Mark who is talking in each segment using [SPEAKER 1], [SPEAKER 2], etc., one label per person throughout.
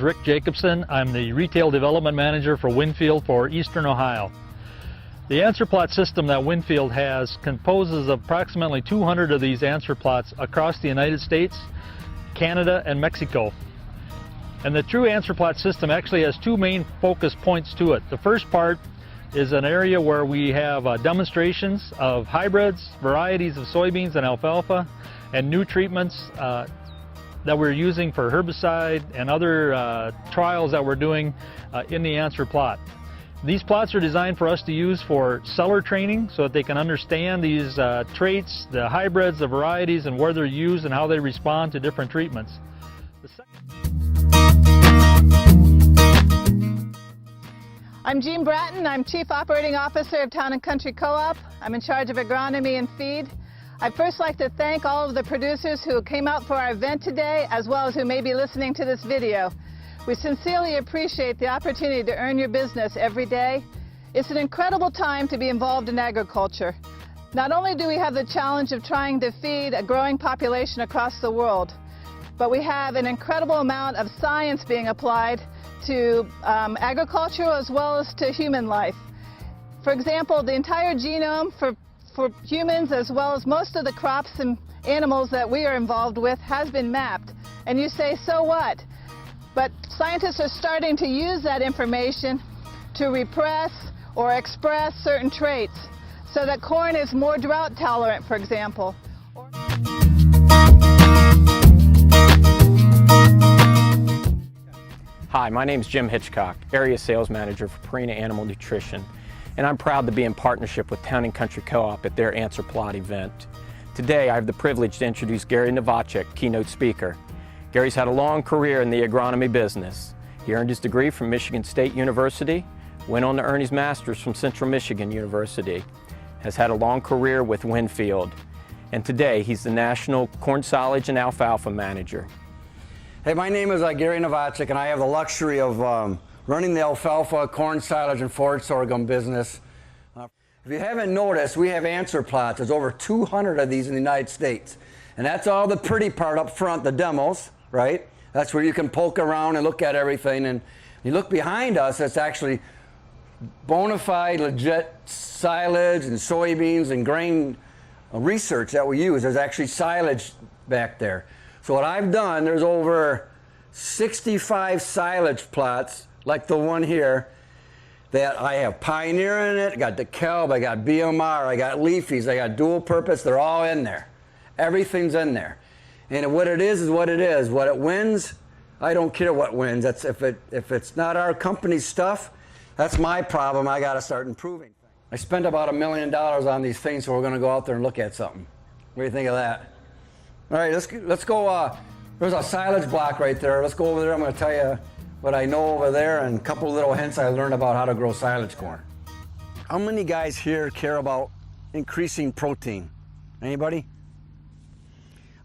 [SPEAKER 1] Rick Jacobson. I'm the Retail Development Manager for Winfield for Eastern Ohio. The answer plot system that Winfield has composes of approximately 200 of these answer plots across the United States, Canada, and Mexico. And the true answer plot system actually has two main focus points to it. The first part is an area where we have demonstrations of hybrids, varieties of soybeans and alfalfa, and new treatments that we're using for herbicide and other trials that we're doing in the answer plot. These plots are designed for us to use for seller training so that they can understand these traits, the hybrids, the varieties, and where they're used and how they respond to different treatments.
[SPEAKER 2] I'm Jean Bratton. I'm Chief Operating Officer of Town & Country Co-op. I'm in charge of agronomy and feed. I'd first like to thank all of the producers who came out for our event today, as well as who may be listening to this video. We sincerely appreciate the opportunity to earn your business every day. It's an incredible time to be involved in agriculture. Not only do we have the challenge of trying to feed a growing population across the world, but we have an incredible amount of science being applied to agriculture as well as to human life. For example, the entire genome for humans as well as most of the crops and animals that we are involved with has been mapped. And you say, so what? But scientists are starting to use that information to repress or express certain traits so that corn is more drought tolerant, for example.
[SPEAKER 3] Hi, my name is Jim Hitchcock, Area Sales Manager for Purina Animal Nutrition, and I'm proud to be in partnership with Town & Country Co-op at their Answer Plot event. Today I have the privilege to introduce Gary Novacek, keynote speaker. Gary's had a long career in the agronomy business. He earned his degree from Michigan State University, went on to earn his master's from Central Michigan University, has had a long career with Winfield, and today he's the National Corn Silage and Alfalfa Manager.
[SPEAKER 4] Hey, my name is Gary Novacek, and I have the luxury of running the alfalfa, corn silage, and forage sorghum business. If you haven't noticed, we have answer plots. There's over 200 of these in the United States. And that's all the pretty part up front, the demos, right? That's where you can poke around and look at everything. And you look behind us, it's actually bona fide, legit silage and soybeans and grain research that we use. There's actually silage back there. So what I've done, there's over 65 silage plots, like the one here, that I have Pioneer in it, I got DeKalb, I got BMR, I got Leafies, I got dual purpose, they're all in there. Everything's in there. And what it is what it is. What it wins, I don't care what wins. That's if it's not our company's stuff, that's my problem. I got to start improving. I spent about $1 million on these things, so we're going to go out there and look at something. What do you think of that? All right, let's go. There's a silage block right there. Let's go over there. I'm going to tell you what I know over there and a couple little hints I learned about how to grow silage corn. How many guys here care about increasing protein? Anybody?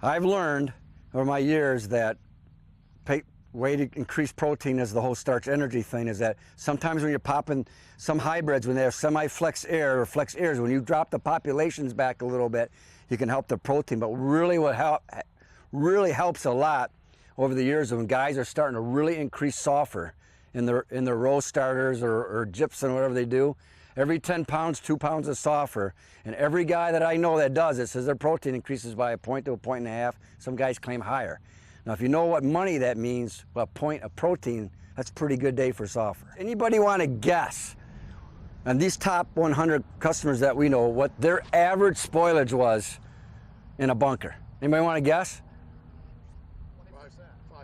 [SPEAKER 4] I've learned over my years that way to increase protein is the whole starch energy thing, is that sometimes when you're popping some hybrids, when they have semi-flex air or flex airs, when you drop the populations back a little bit, you can help the protein. But really what really helps a lot over the years when guys are starting to really increase sulfur in their row starters or gypsum, whatever they do. Every 10 pounds, 2 pounds of sulfur. And every guy that I know that does it says their protein increases by 1 point to 1.5 points. Some guys claim higher. Now, if you know what money that means, a point of protein, that's a pretty good day for sulfur. Anybody want to guess on these top 100 customers that we know what their average spoilage was in a bunker? Anybody want to guess? 5%.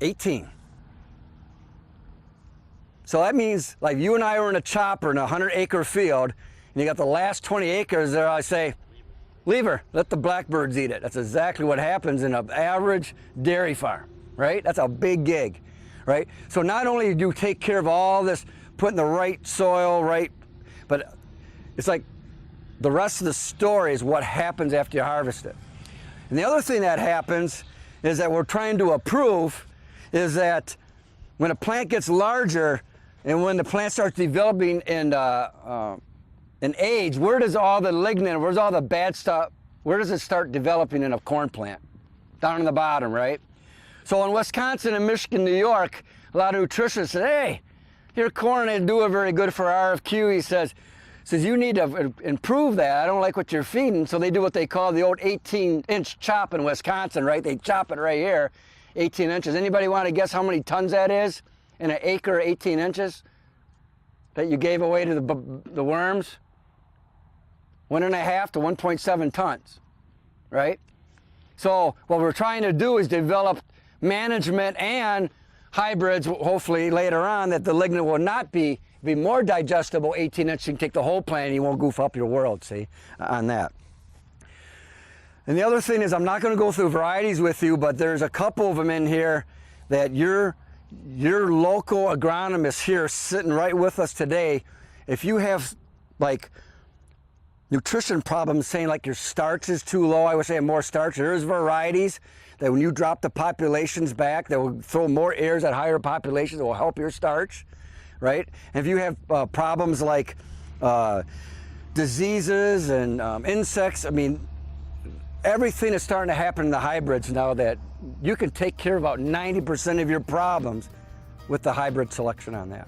[SPEAKER 4] 18. So that means, like, you and I were in a chopper in a 100-acre field, and you got the last 20 acres there, I say, leave her, let the blackbirds eat it. That's exactly what happens in an average dairy farm, right? That's a big gig, right? So not only do you take care of all this, putting the right soil, right, but it's like the rest of the story is what happens after you harvest it. And the other thing that happens is that we're trying to approve is that when a plant gets larger and when the plant starts developing in age, where does all the lignin, where's all the bad stuff, where does it start developing in a corn plant? Down in the bottom, right? So in Wisconsin and Michigan, New York, a lot of nutritionists said, hey, your corn ain't doing very good for RFQ. He says, you need to improve that. I don't like what you're feeding. So they do what they call the old 18-inch chop in Wisconsin, right? They chop it right here, 18 inches. Anybody want to guess how many tons that is in an acre, 18 inches, that you gave away to the worms? 1.5 to 1.7 tons, right? So what we're trying to do is develop management and hybrids, hopefully later on, that the lignin will not be more digestible. 18 inches, you can take the whole plant and you won't goof up your world, see, on that. And the other thing is, I'm not going to go through varieties with you, but there's a couple of them in here that your local agronomist here sitting right with us today, if you have like nutrition problems, saying like your starch is too low, I would say more starch, there's varieties that when you drop the populations back, that will throw more airs at higher populations, that will help your starch, right? And if you have problems like diseases and insects, I mean, everything is starting to happen in the hybrids now that you can take care of about 90% of your problems with the hybrid selection on that.